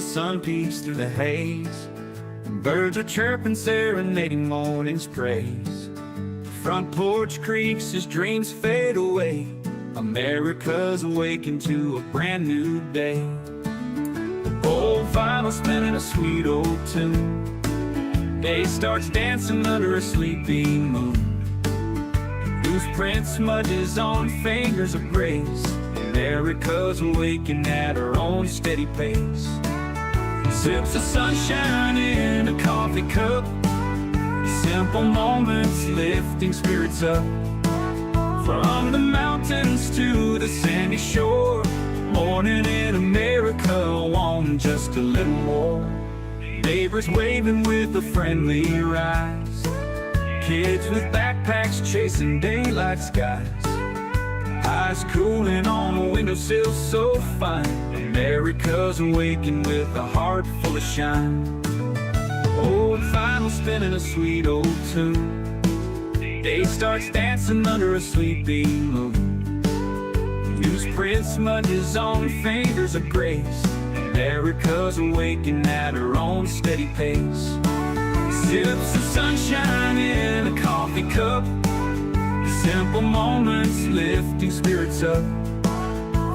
the sun peeks through the haze, and birds are chirping, serenading morning's praise. The front porch creaks as dreams fade away. America's awakened to a brand new day. Old vinyl spinning a sweet old tune. Day starts dancing under a sleepy moon. Loose print smudges on fingers of grace. America's awakened at her own steady pace. Sips of sunshine in a coffee cup. Simple moments lifting spirits up. From the mountains to the sandy shore, morning in America, want just a little more. Neighbors waving with a friendly rise. Kids with backpacks chasing daylight skies. Eyes cooling on a windowsill so fine. America's awakened with a heart full of shine. Old vinyl spinning a sweet old tune. Day starts dancing under a sleepy moon. Newsprint smudges on fingers of grace. America's awakened at her own steady pace. Sips of sunshine in a coffee cup. Simple moments lifting spirits up.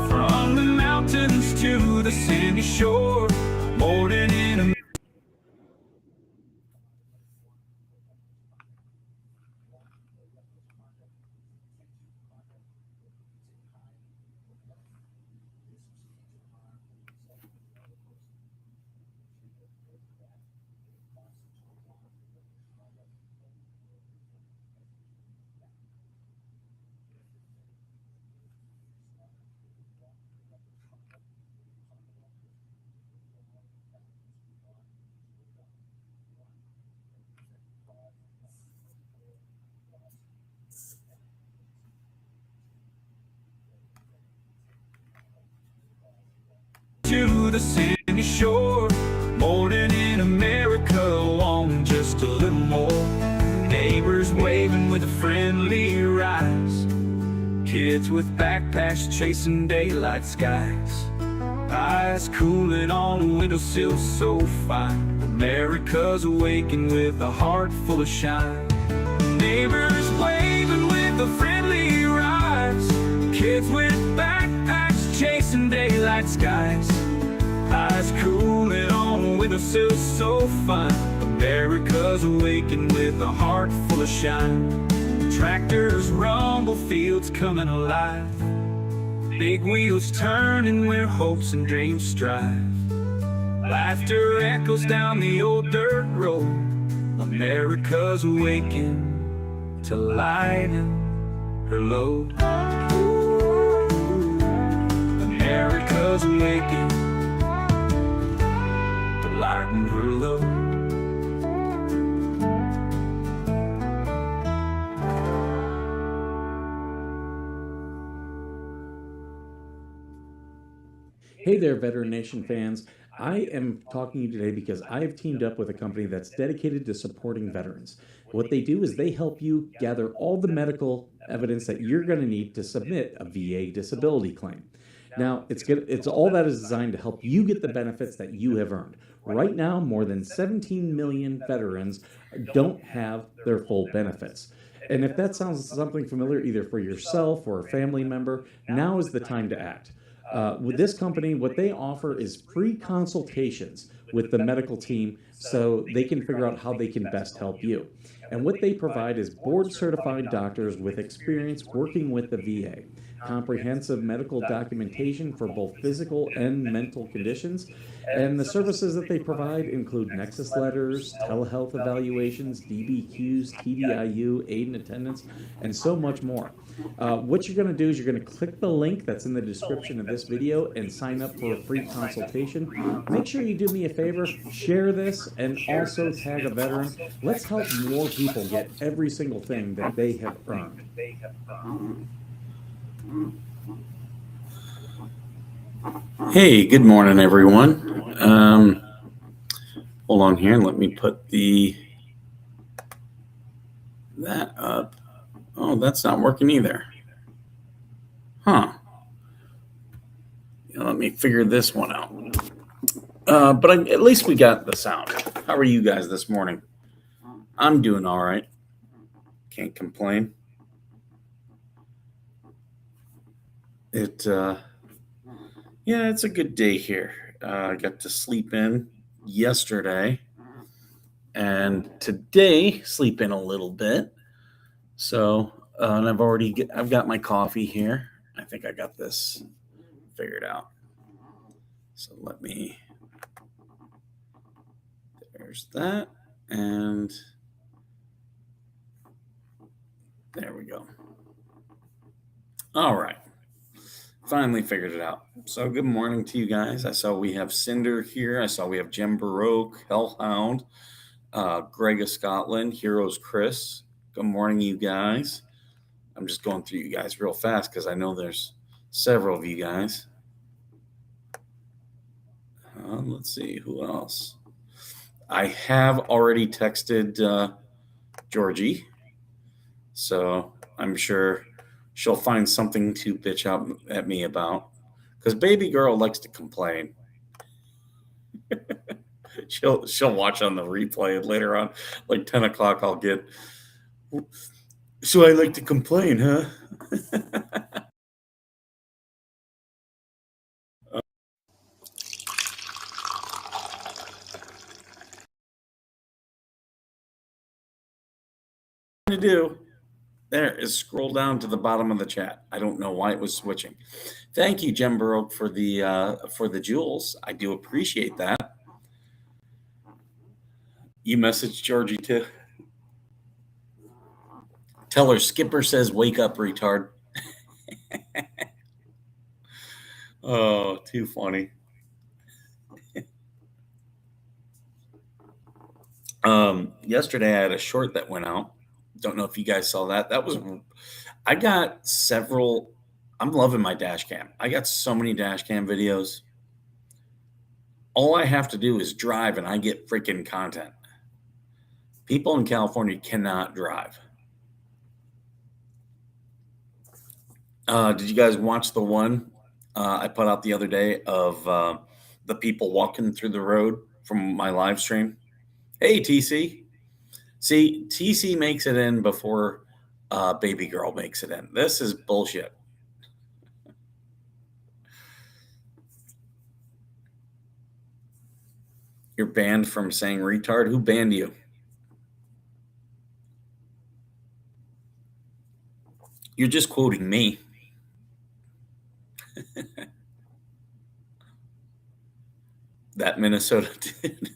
From the mountains to the sandy shore, morning in a to the sandy shore, morning in America, want just a little more. Neighbors waving with a friendly rise. Kids with backpacks chasing daylight skies. Eyes cooling on a windowsill so fine. America's awakened with a heart full of shine. Neighbors waving with a friendly rise. Kids with backpacks chasing daylight skies. Eyes cooling on a windowsill so fine. America's awakened with a heart full of shine. Tractors rumble, fields coming alive. Big wheels turning where hopes and dreams strive. Laughter echoes down the old dirt road. America's awakened to lighten her load. America's awakened to lighten her load. Hey there, Veteran Nation fans. I am talking to you today because I have teamed up with a company that's dedicated to supporting veterans. What they do is they help you gather all the medical evidence that you're going to need to submit a VA disability claim. Now, it's all that is designed to help you get the benefits that you have earned. Right now, more than 17 million veterans don't have their full benefits. And if that sounds something familiar either for yourself or a family member, now is the time to act. With this company, what they offer is free consultations with the medical team so they can figure out how they can best help you. And what they provide is board-certified doctors with experience working with the VA, comprehensive medical documentation for both physical and mental conditions, and the services that they provide include nexus letters, telehealth evaluations, DBQs, TDIU, aid and attendance, and so much more. What you're going to do is you're going to click the link that's in the description of this video and sign up for a free consultation. Make sure you do me a favor, share this, and also tag a veteran. Let's help more people get every single thing that they have earned. Hey, good morning, everyone. Hold on here. Let me put that up. Oh, that's not working either. Huh. Let me figure this one out. But at least we got the sound. How are you guys this morning? I'm doing all right. Can't complain. Yeah, it's a good day here. I got to sleep in yesterday, and today sleep in a little bit. So, and I've got my coffee here. I think I got this figured out. So there's that, and there we go. All right. Finally figured it out. So good morning to you guys. I saw we have Cinder here. I saw we have Jem Baroque, Hellhound, Greg of Scotland, Heroes Chris. Good morning, you guys. I'm just going through you guys real fast because I know there's several of you guys. Let's see, who else? I have already texted Georgie, so I'm sure she'll find something to bitch out at me about, because baby girl likes to complain. she'll watch on the replay, and later on, like 10 o'clock, I'll get, so I like to complain, huh? To do there is scroll down to the bottom of the chat. I don't know why it was switching. Thank you, Jem Baroque, for the jewels. I do appreciate that. You messaged Georgie too. Tell her Skipper says wake up, retard. Oh, too funny. Yesterday I had a short that went out. Don't know if you guys saw that. I got several. I'm loving my dash cam. I got so many dash cam videos. All I have to do is drive and I get freaking content. People in California cannot drive. Did you guys watch the one I put out the other day of the people walking through the road from my live stream? Hey, TC. See, TC makes it in before baby girl makes it in. This is bullshit. You're banned from saying retard? Who banned you? You're just quoting me. That Minnesota did.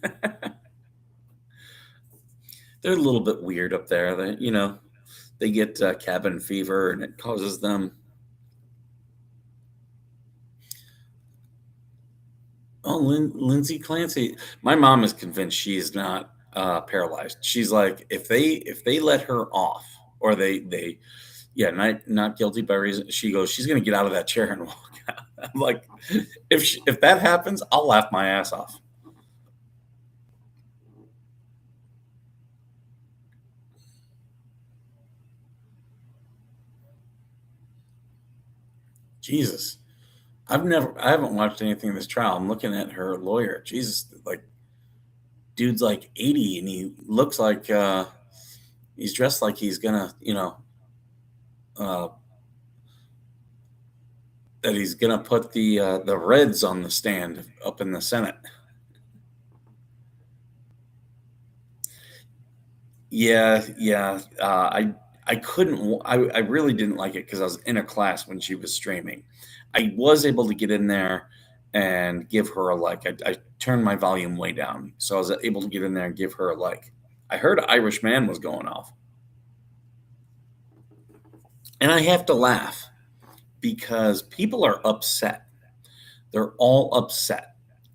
They're a little bit weird up there. They get cabin fever, and it causes them. Oh, Lindsay Clancy. My mom is convinced she's not paralyzed. She's like, if they let her off, or not guilty by reason. She goes, she's gonna get out of that chair and walk out. I'm like, if that happens, I'll laugh my ass off. Jesus. I haven't watched anything in this trial. I'm looking at her lawyer. Jesus, like, dude's like 80 and he looks like he's dressed like he's gonna, that he's gonna put the Reds on the stand up in the Senate. Yeah. I couldn't. I really didn't like it because I was in a class when she was streaming. I was able to get in there and give her a like. I turned my volume way down, so I was able to get in there and give her a like. I heard Irish Man was going off, and I have to laugh because people are upset. They're all upset,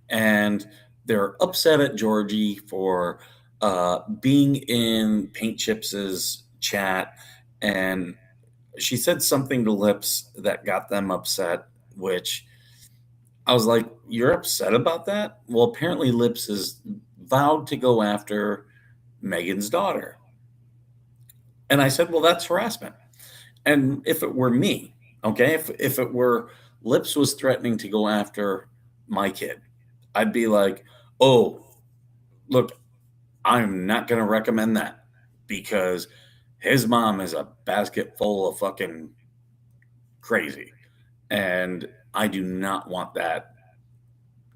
and they're upset at Georgie for being in Paint Chips's chat, and she said something to Lips that got them upset, which I was like, you're upset about that? Well, apparently Lips is vowed to go after Megan's daughter. And I said, well, that's harassment. And if it were me, okay, if it were Lips was threatening to go after my kid, I'd be like, oh, look, I'm not going to recommend that because his mom is a basket full of fucking crazy. And I do not want that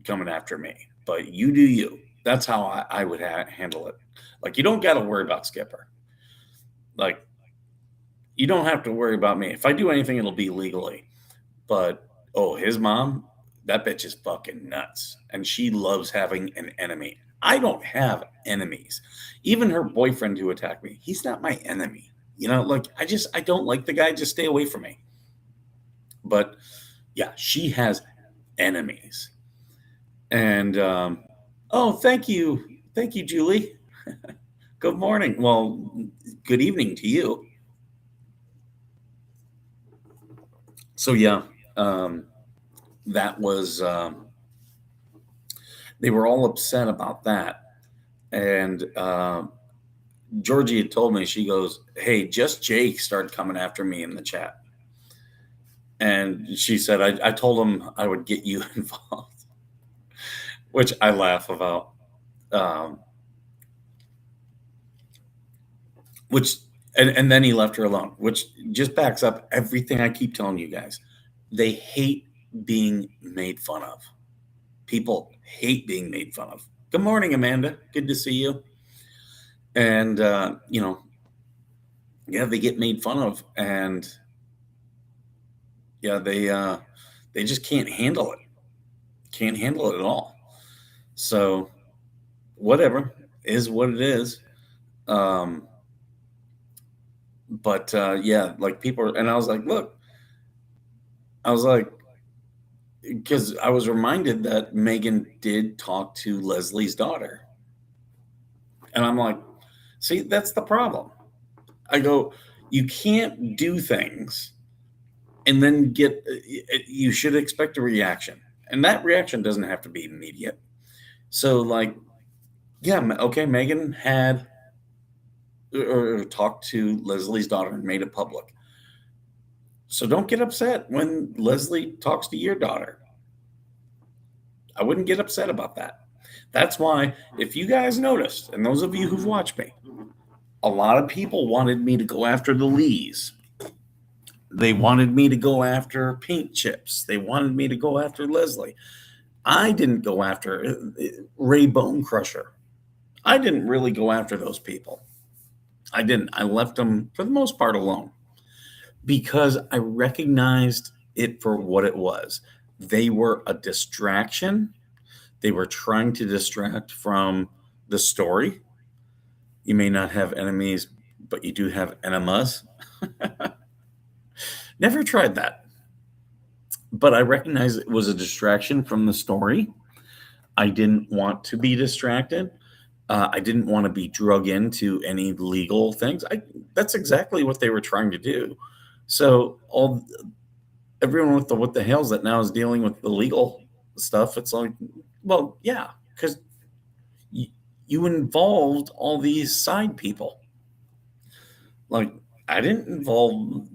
coming after me. But you do you. That's how I would handle it. Like, you don't got to worry about Skipper. Like, you don't have to worry about me. If I do anything, it'll be legally. But, oh, his mom, that bitch is fucking nuts. And she loves having an enemy. I don't have enemies. Even her boyfriend who attacked me, he's not my enemy. You know, like, I don't like the guy. Just stay away from me. But, yeah, she has enemies. And, oh, thank you. Thank you, Julie. Good morning. Well, good evening to you. So, yeah, that was, they were all upset about that. And Georgie had told me, she goes, hey, just Jake started coming after me in the chat. And she said, I told him I would get you involved, which I laugh about. And then he left her alone, which just backs up everything I keep telling you guys. They hate being made fun of. People hate being made fun of. Good morning, Amanda. Good to see you. And, you know, yeah, they get made fun of, and yeah, they just can't handle it. Can't handle it at all. So whatever is what it is. But yeah, like people, and I was like, look, I was like, because I was reminded that Megan did talk to Leslie's daughter. And I'm like, see, that's the problem. I go, you can't do things and then you should expect a reaction. And that reaction doesn't have to be immediate. So, like, yeah, okay, Megan had or talked to Leslie's daughter and made it public. So don't get upset when Leslie talks to your daughter. I wouldn't get upset about that. That's why, if you guys noticed, and those of you who've watched me, a lot of people wanted me to go after the Lees. They wanted me to go after Paint Chips. They wanted me to go after Leslie. I didn't go after Ray Bone Crusher. I didn't really go after those people. I didn't. I left them, for the most part, alone because I recognized it for what it was. They were a distraction. They were trying to distract from the story. You may not have enemies, but you do have enemas. Never tried that. But I recognize it was a distraction from the story. I didn't want to be distracted. I didn't want to be drug into any legal things. That's exactly what they were trying to do. So everyone with the what the hell's that now is dealing with the legal stuff. It's like, well, yeah, because you involved all these side people. Like, I didn't involve,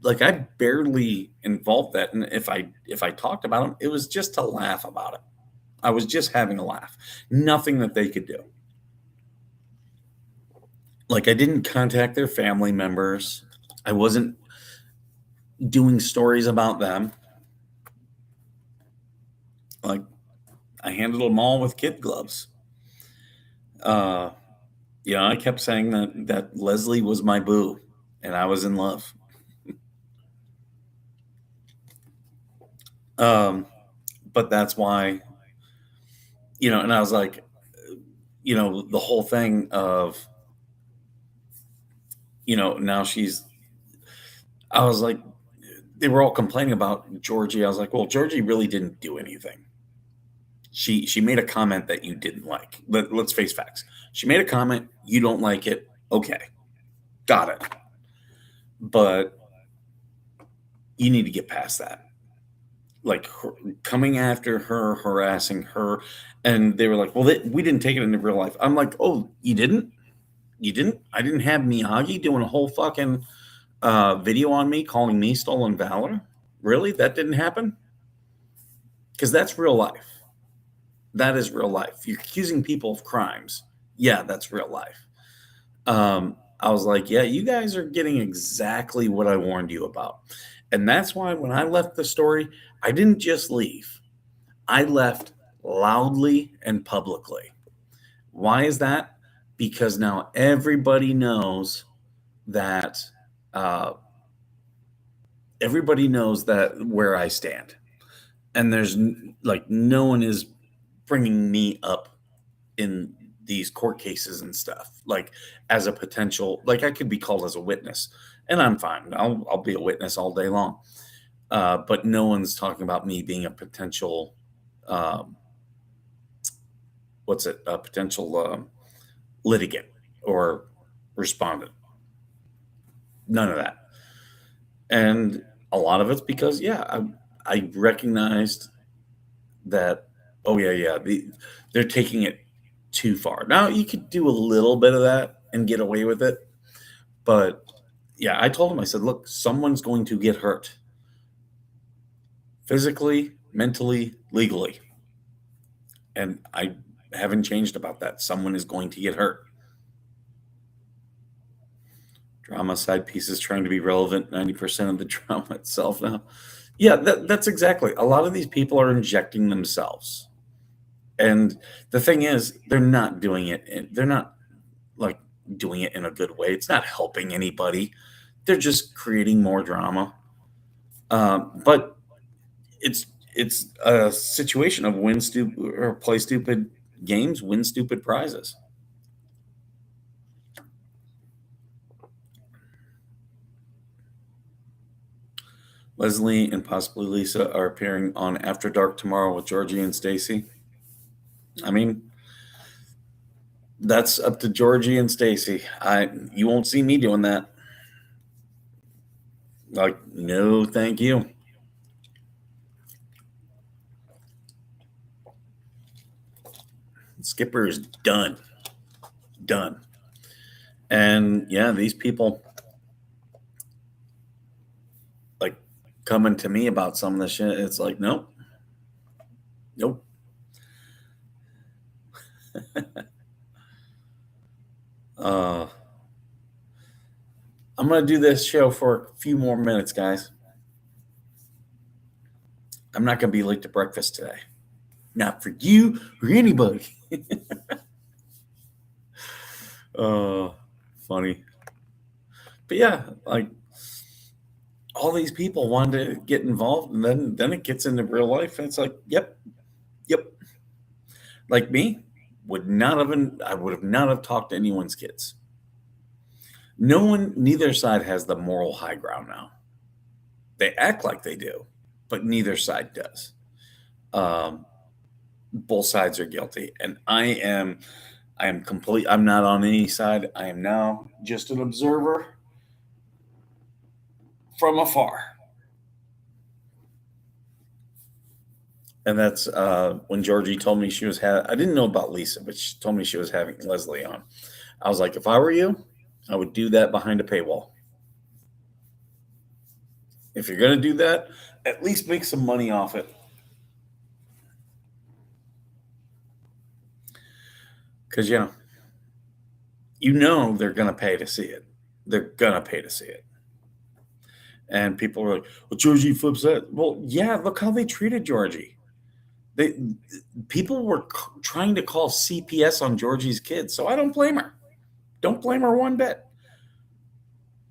like, I barely involved that. And if I talked about them, it was just to laugh about it. I was just having a laugh. Nothing that they could do. Like, I didn't contact their family members. I wasn't doing stories about them. Like, I handled them all with kid gloves. I kept saying that Leslie was my boo and I was in love. But that's why, and I was like, the whole thing of, now I was like, they were all complaining about Georgie. I was like, well, Georgie really didn't do anything. She made a comment that you didn't like. Let's face facts. She made a comment. You don't like it. Okay. Got it. But you need to get past that. Like, coming after her, harassing her. And they were like, well, we didn't take it into real life. I'm like, oh, you didn't? You didn't? I didn't have Miyagi doing a whole fucking video on me, calling me stolen valor? Really? That didn't happen? Because that's real life. That is real life. You're accusing people of crimes. Yeah, that's real life. I was like, yeah, you guys are getting exactly what I warned you about. And that's why when I left the story, I didn't just leave. I left loudly and publicly. Why is that? Because now that uh, everybody knows that where I stand, and there's like no one is bringing me up in these court cases and stuff like as a potential, like I could be called as a witness, and I'm fine. I'll be a witness all day long. But no one's talking about me being a potential um, a potential litigant or respondent. None of that. And a lot of it's because, yeah, I recognized that, oh, yeah, they're taking it too far. Now, you could do a little bit of that and get away with it. But yeah, I told him, I said, look, someone's going to get hurt physically, mentally, legally. And I haven't changed about that. Someone is going to get hurt. Drama side pieces trying to be relevant, 90% of the drama itself now. Yeah, that's exactly. A lot of these people are injecting themselves. And the thing is, they're not doing it. They're not like doing it in a good way. It's not helping anybody. They're just creating more drama. But it's a situation of win stupid or play stupid games, win stupid prizes. Leslie and possibly Lisa are appearing on After Dark tomorrow with Georgie and Stacy. I mean, that's up to Georgie and Stacy. You won't see me doing that. Like, no, thank you. Skipper is done. Done. And yeah, these people like coming to me about some of this shit. It's like, nope. Nope. I'm going to do this show for a few more minutes, guys. I'm not going to be late to breakfast today. Not for you or anybody. Funny. But yeah, like all these people wanted to get involved, and then it gets into real life, and it's like, yep. Like me, I would have not have talked to anyone's kids. Neither side has the moral high ground now. They act like they do, but neither side does. Both sides are guilty, and I am complete. I'm not on any side. I am now just an observer from afar. And that's when Georgie told me she was I didn't know about Lisa, but she told me she was having Leslie on. I was like, if I were you, I would do that behind a paywall. If you're going to do that, at least make some money off it. Because, you know they're going to pay to see it. They're going to pay to see it. And people were like, well, Georgie flips that. Well, yeah, look how they treated Georgie. People were trying to call CPS on Georgie's kids, so I don't blame her. Don't blame her one bit.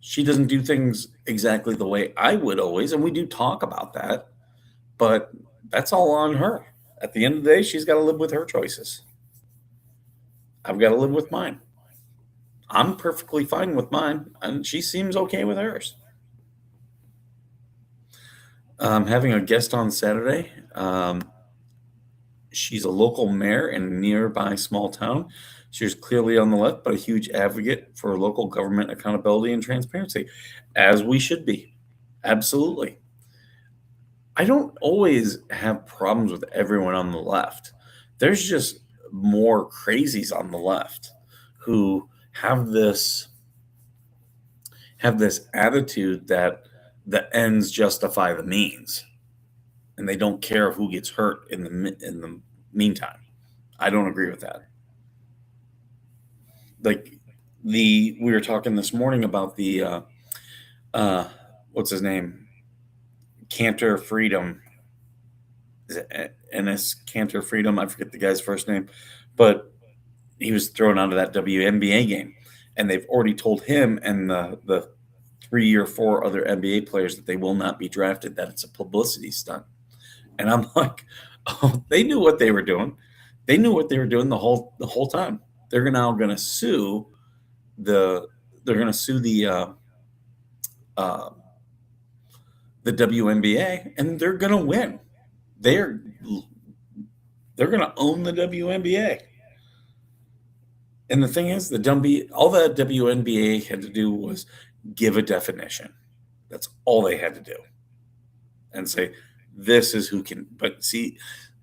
She doesn't do things exactly the way I would always, and we do talk about that, but that's all on her. At the end of the day, she's got to live with her choices. I've got to live with mine. I'm perfectly fine with mine, and she seems okay with hers. Having a guest on Saturday. She's a local mayor in a nearby small town. She was clearly on the left, but a huge advocate for local government accountability and transparency, as we should be. Absolutely. I don't always have problems with everyone on the left. There's just more crazies on the left who have this attitude that the ends justify the means, and they don't care who gets hurt in the meantime. I don't agree with that. Like we were talking this morning about the what's his name? Cantor Freedom. Is it Ennis Cantor Freedom? I forget the guy's first name, but he was thrown out of that WNBA game, and they've already told him and the 3 or 4 other NBA players that they will not be drafted. That it's a publicity stunt. And I'm like, oh, they knew what they were doing. They knew what they were doing the whole time. They're now going to sue the uh, the WNBA, and they're going to win. They're going to own the WNBA. And the thing is, all the WNBA had to do was give a definition. That's all they had to do, and say this is who can. But see,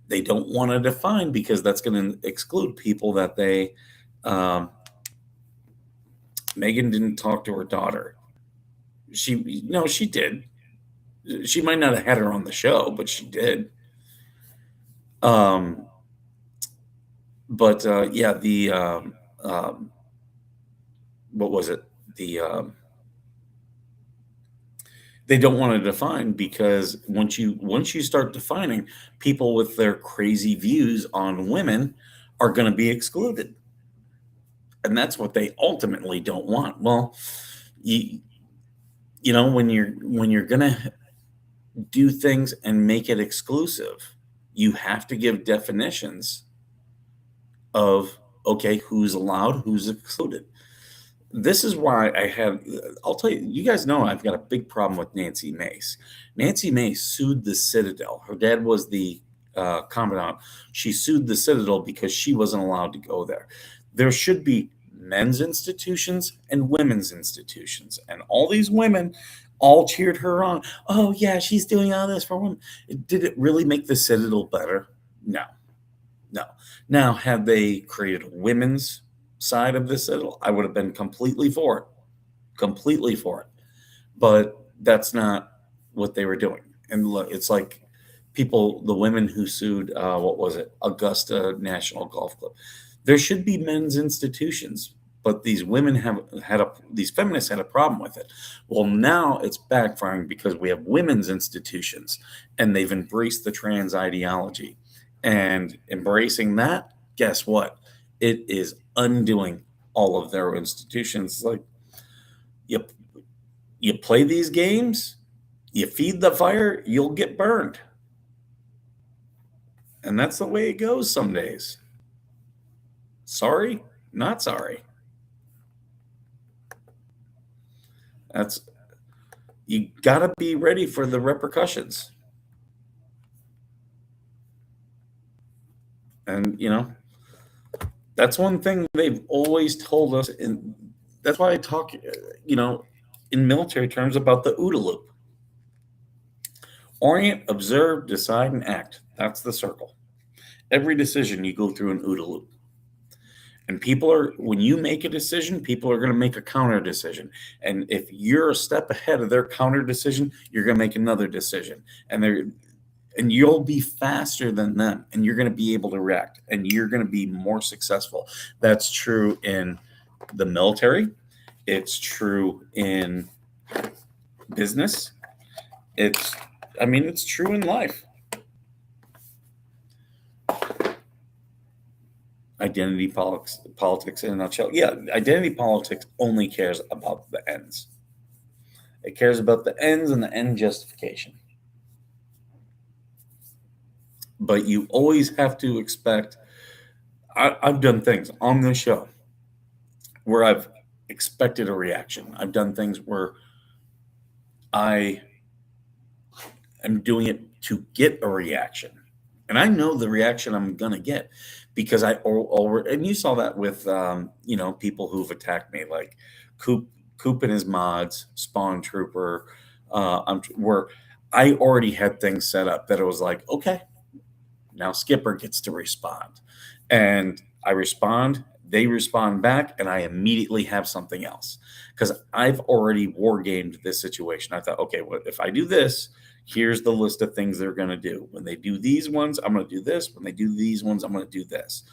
they don't want to define because that's going to exclude people that they. Megan didn't talk to her daughter. She did. She might not have had her on the show, but she did. But yeah, what was it? They don't want to define because once you start defining, people with their crazy views on women are going to be excluded. And that's what they ultimately don't want. Well, you know, when you're going to do things and make it exclusive, you have to give definitions of, okay, who's allowed, who's excluded. This is why I'll tell you, you guys know I've got a big problem with Nancy Mace. Nancy Mace sued the Citadel. Her dad was the commandant. She sued the Citadel because she wasn't allowed to go there. There should be men's institutions and women's institutions. And all these women all cheered her on. Oh, yeah, she's doing all this for women. Did it really make the Citadel better? No. Now, had they created a women's side of the Citadel, I would have been completely for it. But that's not what they were doing. And look, it's like the women who sued, Augusta National Golf Club. There should be men's institutions, but these women these feminists had a problem with it. Well, now it's backfiring because we have women's institutions, and they've embraced the trans ideology. And embracing that, guess what? It is undoing all of their institutions. Like you play these games, you feed the fire, you'll get burned. And that's the way it goes some days. Sorry, not sorry. You gotta be ready for the repercussions. And that's one thing they've always told us, and that's why I talk, in military terms about the OODA loop. Orient, observe, decide, and act. That's the circle. Every decision you go through an OODA loop. And when you make a decision, people are going to make a counter decision. And if you're a step ahead of their counter decision, you're going to make another decision. And you'll be faster than them, and you're going to be able to react, and you're going to be more successful. That's true in the military. It's true in business. It's true in life. Identity politics in a nutshell. Yeah, identity politics only cares about the ends. It cares about the ends and the end justification. But you always have to expect. I've done things on this show where I've expected a reaction. I've done things where I am doing it to get a reaction. And I know the reaction I'm going to get because and you saw that with, people who've attacked me, like Coop and his mods, Spawn Trooper, where I already had things set up that it was like, okay, now Skipper gets to respond. And I respond, they respond back, and I immediately have something else because I've already war gamed this situation. I thought, okay, well, if I do this, Here's the list of things they're going to do. When they do these ones, I'm going to do this. When they do these ones, I'm going to do this.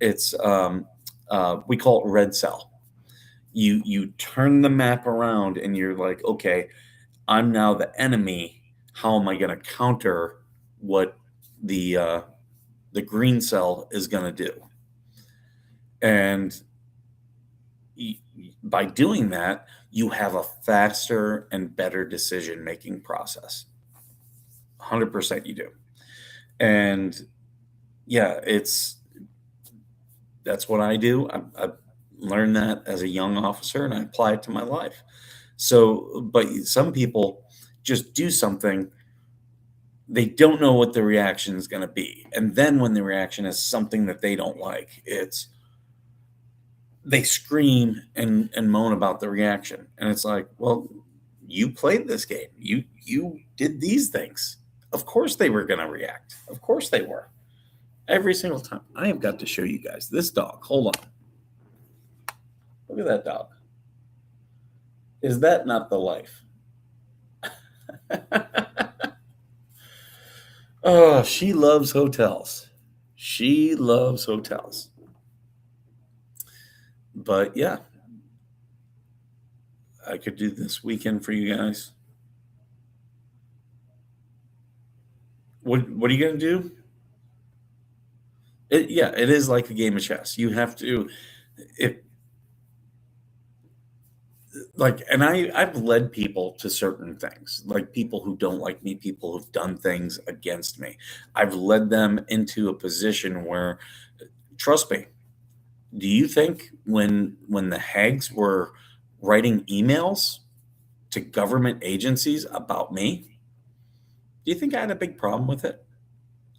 It's we call it red cell. You turn the map around and you're like, okay, I'm now the enemy. How am I going to counter what the green cell is going to do? And by doing that, you have a faster and better decision-making process. 100% you do. And yeah, that's what I do. I learned that as a young officer and I apply it to my life. So, but some people just do something, they don't know what the reaction is going to be. And then when the reaction is something that they don't like, they scream and moan about the reaction. And it's like, well, you played this game. You did these things. Of course they were going to react. Of course they were. Every single time. I have got to show you guys this dog. Hold on. Look at that dog. Is that not the life? Oh, she loves hotels. She loves hotels. But yeah, I could do this weekend for you guys. What are you going to do? It is like a game of chess. You have to, and I've led people to certain things, like people who don't like me, people who've done things against me. I've led them into a position where, trust me, do you think when the Hags were writing emails to government agencies about me, do you think I had a big problem with it?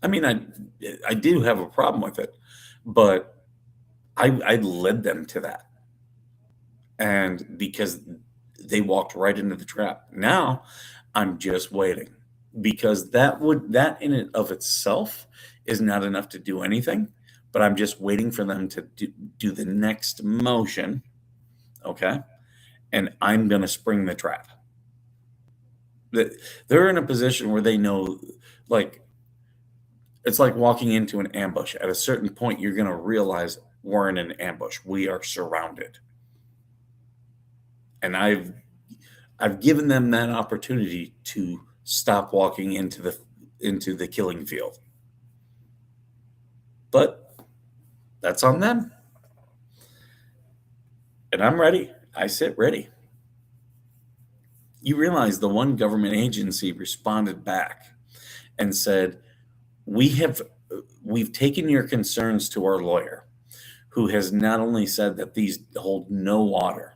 I mean, I do have a problem with it, but I led them to that. And because they walked right into the trap. Now I'm just waiting, because that in and of itself is not enough to do anything, but I'm just waiting for them to do the next motion. Okay. And I'm going to spring the trap. They're in a position where they know, like, it's like walking into an ambush. At a certain point, you're going to realize we're in an ambush. We are surrounded. And I've given them that opportunity to stop walking into the killing field. But that's on them. And I'm ready. I sit ready. You realize the one government agency responded back and said, we've taken your concerns to our lawyer, who has not only said that these hold no water,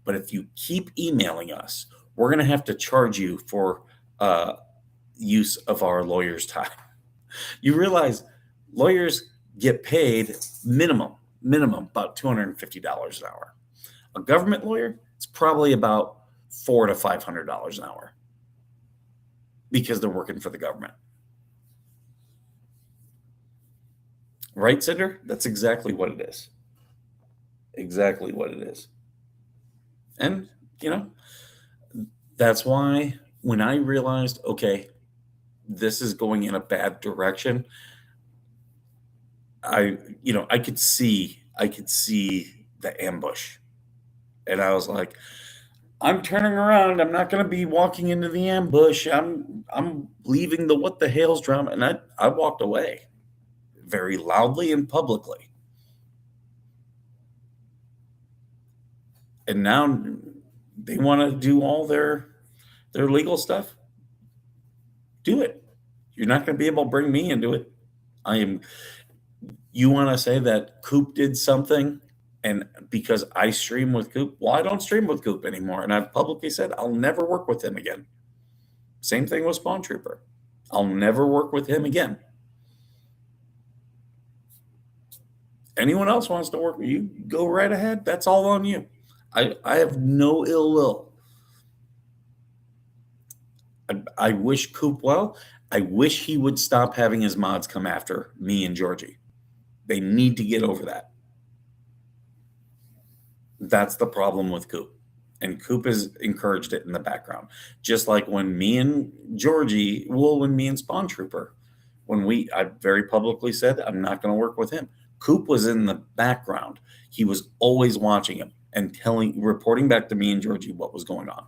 but if you keep emailing us, we're going to have to charge you for use of our lawyer's time. You realize lawyers get paid minimum about $250 an hour. A government lawyer, it's probably about $400 to $500 an hour, because they're working for the government. Right, Cinder? That's exactly what it is. Exactly what it is. And, that's why when I realized, okay, this is going in a bad direction, I could see the ambush. And I was like, I'm turning around. I'm not going to be walking into the ambush. I'm leaving the what the hell's drama. And I walked away very loudly and publicly. And now they want to do all their legal stuff. Do it. You're not going to be able to bring me into it. You want to say that Coop did something, and because I stream with Coop, well, I don't stream with Coop anymore. And I've publicly said I'll never work with him again. Same thing with Spawn Trooper. I'll never work with him again. Anyone else wants to work with you, go right ahead. That's all on you. I have no ill will. I wish Coop well. I wish he would stop having his mods come after me and Georgie. They need to get over that. That's the problem with Coop. And Coop has encouraged it in the background. Just like when me and Georgie, well, when me and Spawn Trooper, I very publicly said I'm not going to work with him. Coop was in the background. He was always watching him and reporting back to me and Georgie what was going on.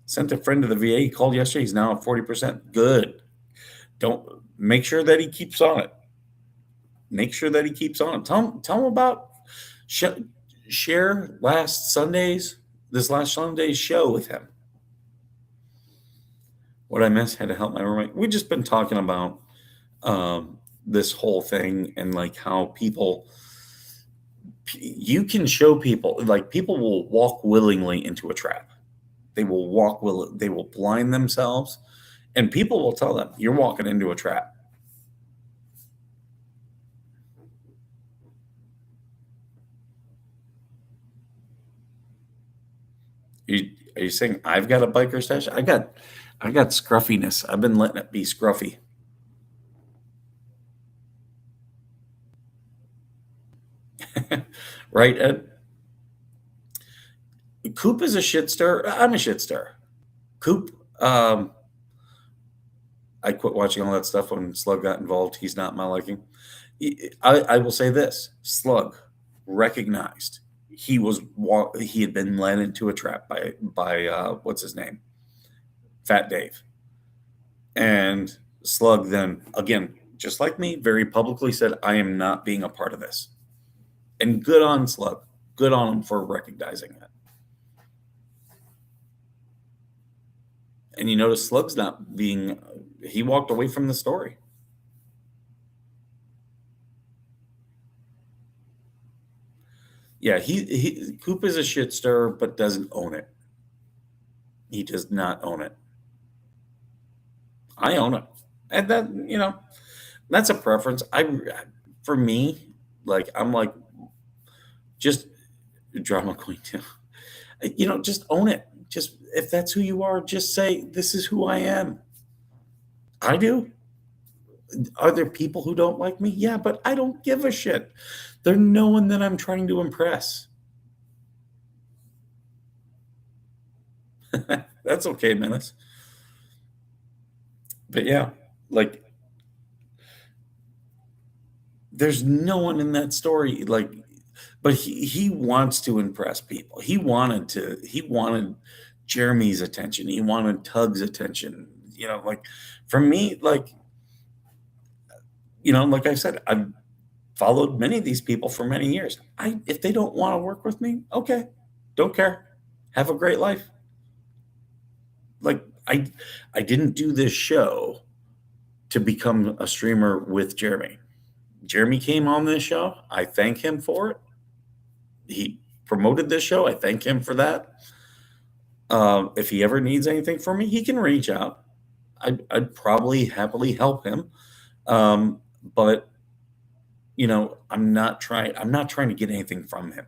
Sent a friend to the VA. He called yesterday. He's now at 40%. Good. Don't make sure that he keeps on it. Make sure that he keeps on it. Tell him about share this last Sunday's show with him. What I missed, had to help my roommate. We've just been talking about this whole thing and like how you can show people, like people will walk willingly into a trap. They will blind themselves, and people will tell them, you're walking into a trap. Are you saying I've got a biker stash? I got scruffiness. I've been letting it be scruffy. Right, Ed? Coop is a shit stir. I'm a shit stir. Coop, I quit watching all that stuff when Slug got involved. He's not my liking. I will say this: Slug recognized he had been led into a trap by what's his name, Fat Dave, and Slug then again, just like me, very publicly said, "I am not being a part of this." And good on Slug. Good on him for recognizing that. And you notice Slug's he walked away from the story. Yeah, Coop is a shit stirrer, but doesn't own it. He does not own it. I own it. And that, that's a preference. For me, like, I'm like, just drama queen too. Just own it. Just, if that's who you are, just say, this is who I am. I do. Are there people who don't like me? Yeah, but I don't give a shit. They're no one that I'm trying to impress. That's okay, Menace. But yeah, like, there's no one in that story, like, but he wants to impress people. He wanted Jeremy's attention. He wanted Tug's attention. Like, for me, like, like I said, I've followed many of these people for many years. If they don't want to work with me, okay, don't care. Have a great life. Like, I didn't do this show to become a streamer with Jeremy. Jeremy came on this show. I thank him for it. He promoted this show. I thank him for that. If he ever needs anything from me, he can reach out. I'd probably happily help him. But I'm not trying to get anything from him.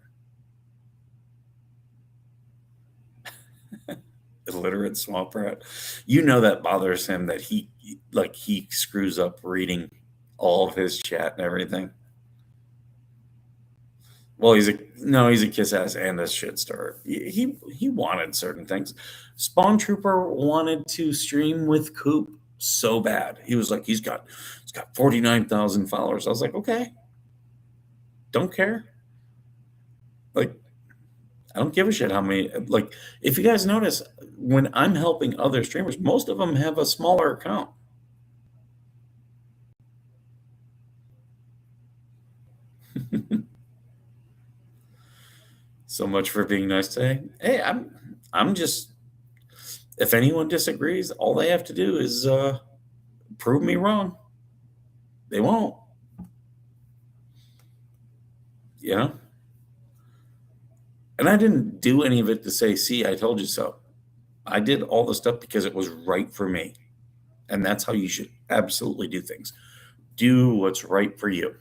Illiterate swamp rat. That bothers him, that he screws up reading all of his chat and everything. Well, he's a kiss ass and a shit star. He wanted certain things. Spawn Trooper wanted to stream with Coop so bad. He was like, he's got 49,000 followers. I was like, okay, don't care. Like, I don't give a shit how many. Like, if you guys notice, when I'm helping other streamers, most of them have a smaller account. So much for being nice today. Hey, I'm just, if anyone disagrees, all they have to do is prove me wrong. They won't. And I didn't do any of it to say, see, I told you so. I did all the stuff because it was right for me. And that's how you should absolutely do things. Do what's right for you.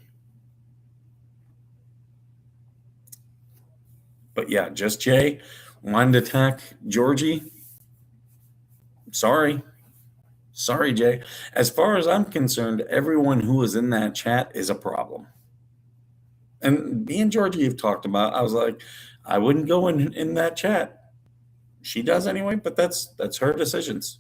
But yeah, just Jay wanted to attack Georgie. Sorry, Jay. As far as I'm concerned, everyone who was in that chat is a problem. And me and Georgie have talked about, I was like, I wouldn't go in that chat. She does anyway, but that's her decisions.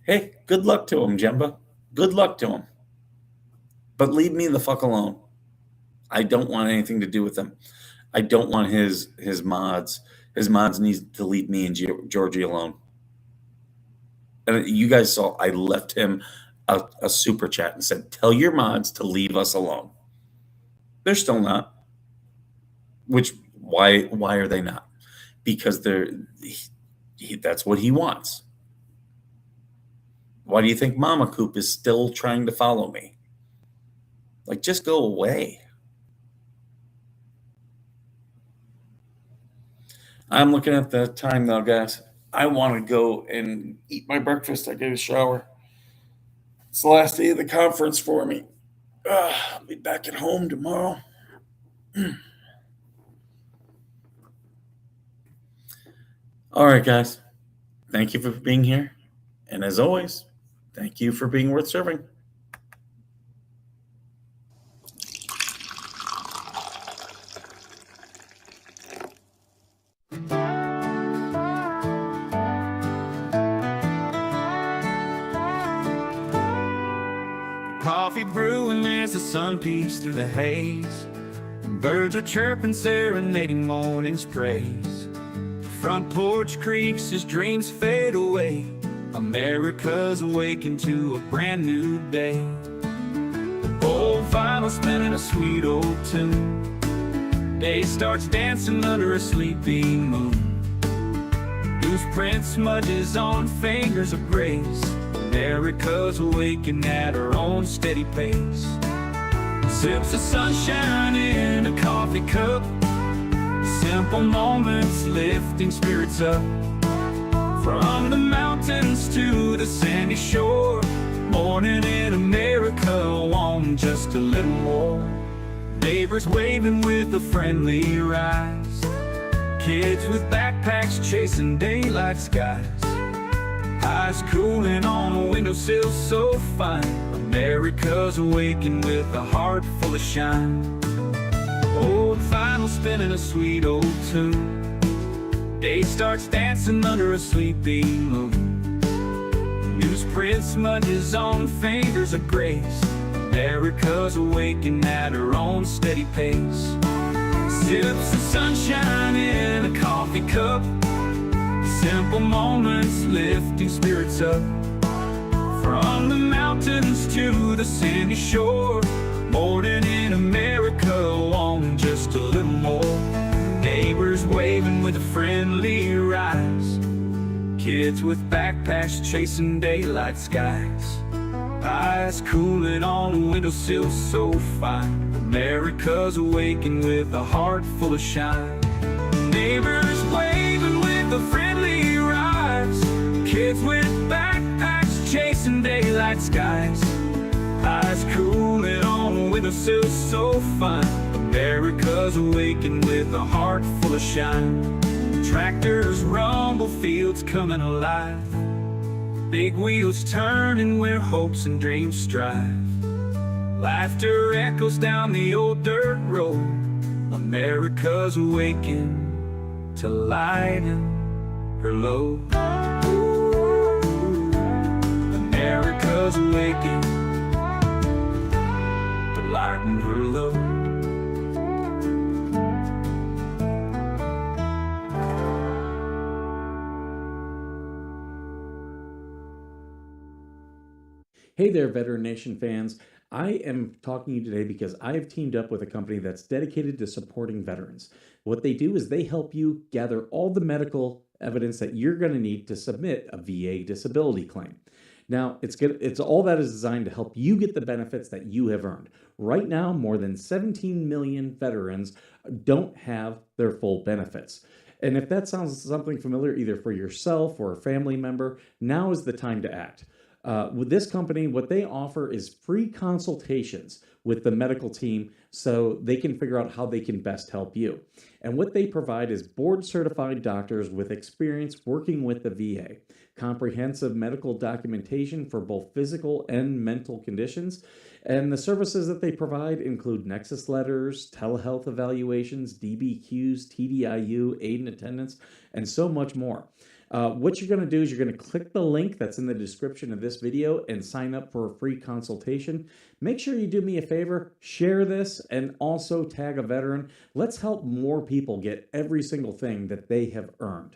Hey, good luck to him, Jemba. Good luck to him. But leave me the fuck alone. I don't want anything to do with him. I don't want his mods. His mods need to leave me and Georgie alone. And you guys saw I left him a super chat and said, "Tell your mods to leave us alone." They're still not. Which why are they not? Because that's what he wants. Why do you think Mama Coop is still trying to follow me? Like, just go away. I'm looking at the time though, guys. I want to go and eat my breakfast. I get a shower. It's the last day of the conference for me. I'll be back at home tomorrow. All right, guys. Thank you for being here. And as always, thank you for being worth serving. Coffee brewing as the sun peeks through the haze. Birds are chirping, serenading morning's praise. Front porch creaks as dreams fade away. America's awakened to a brand new day. Old vinyl spinning a sweet old tune. Day starts dancing under a sleepy moon. Loose print smudges on fingers of grace. America's awakened at her own steady pace. Sips of sunshine in a coffee cup. Simple moments lifting spirits up. From the mountains to the sandy shore. Morning in America, on just a little more. Neighbors waving with a friendly rise. Kids with backpacks chasing daylight skies. Eyes cooling on a windowsill so fine. America's awakened with a heart full of shine. Old vinyl spinning a sweet old tune. Day starts dancing under a sleepy moon. Newsprint smudges on fingers of grace. America's awakened at her own steady pace. Sips of sunshine in a coffee cup. Simple moments lifting spirits up. From the mountains to the sandy shore. Morning in America, on just a little more. Neighbors waving with a friendly rise. Kids with backpacks chasing daylight skies. Eyes cooling on a windowsill so fine. America's awakened with a heart full of shine. Neighbors waving with a friendly rise. Kids with backpacks chasing daylight skies. Eyes cooling on a windowsill so fine. America's awakened with a heart full of shine. Tractors rumble, fields coming alive. Big wheels turning where hopes and dreams strive. Laughter echoes down the old dirt road. America's awakened to lighten her load. America's awakened to lighten her load. Hey there, Veteran Nation fans. I am talking to you today because I have teamed up with a company that's dedicated to supporting veterans. What they do is they help you gather all the medical evidence that you're going to need to submit a VA disability claim. Now, it's all that is designed to help you get the benefits that you have earned. Right now, more than 17 million veterans don't have their full benefits. And if that sounds something familiar either for yourself or a family member, now is the time to act. With this company, what they offer is free consultations with the medical team so they can figure out how they can best help you. And what they provide is board certified doctors with experience working with the VA, comprehensive medical documentation for both physical and mental conditions. And the services that they provide include nexus letters, telehealth evaluations, DBQs, TDIU, aid in attendance, and so much more. What you're going to do is you're going to click the link that's in the description of this video and sign up for a free consultation. Make sure you do me a favor, share this, and also tag a veteran. Let's help more people get every single thing that they have earned.